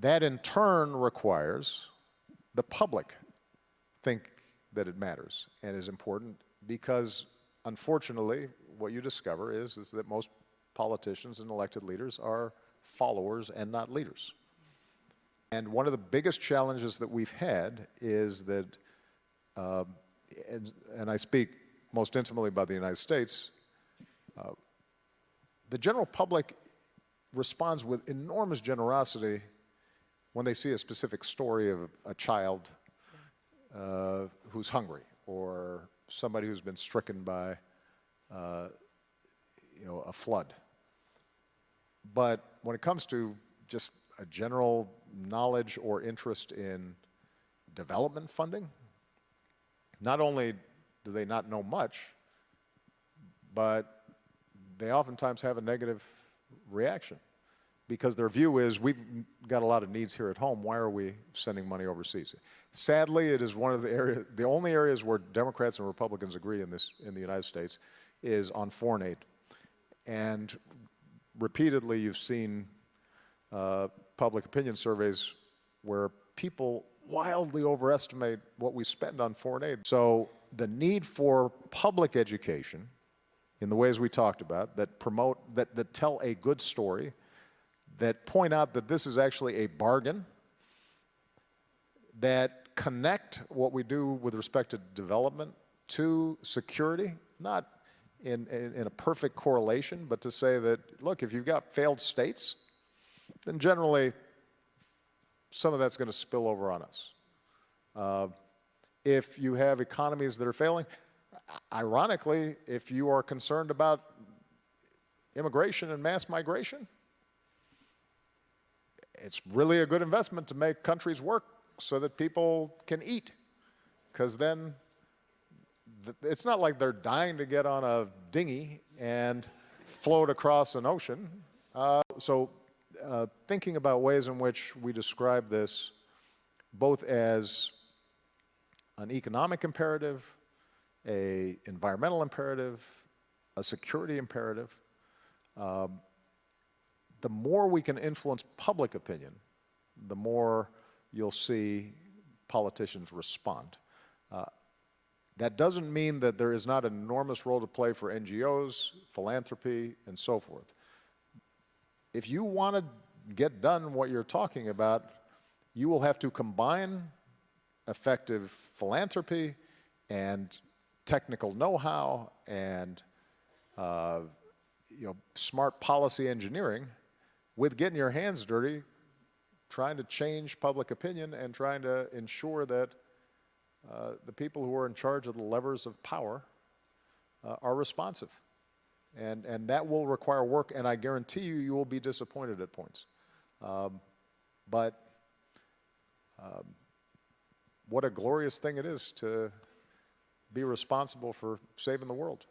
That in turn requires the public think that it matters and is important, because unfortunately what you discover is that most politicians and elected leaders are followers and not leaders. And one of the biggest challenges that we've had is that, and I speak most intimately about the United States, the general public responds with enormous generosity when they see a specific story of a child who's hungry, or somebody who's been stricken by a flood. But when it comes to just a general knowledge or interest in development funding, not only do they not know much, but they oftentimes have a negative reaction, because their view is, we've got a lot of needs here at home, why are we sending money overseas? Sadly, it is one of the only areas where Democrats and Republicans agree in the United States is on foreign aid. And repeatedly you've seen public opinion surveys where people wildly overestimate what we spend on foreign aid. So the need for public education in the ways we talked about, that promote, that tell a good story, that point out that this is actually a bargain, that connect what we do with respect to development to security, not in a perfect correlation, but to say that, look, if you've got failed states, then generally some of that's going to spill over on us. If you have economies that are failing, ironically, if you are concerned about immigration and mass migration, it's really a good investment to make countries work so that people can eat, because then it's not like they're dying to get on a dinghy and float across an ocean. Thinking about ways in which we describe this both as an economic imperative, an environmental imperative, a security imperative, the more we can influence public opinion, the more you'll see politicians respond. That doesn't mean that there is not an enormous role to play for NGOs, philanthropy, and so forth. If you want to get done what you're talking about, you will have to combine effective philanthropy and technical know-how and smart policy engineering with getting your hands dirty, trying to change public opinion and trying to ensure that the people who are in charge of the levers of power are responsive. And that will require work, and I guarantee you, you will be disappointed at points. But what a glorious thing it is to be responsible for saving the world.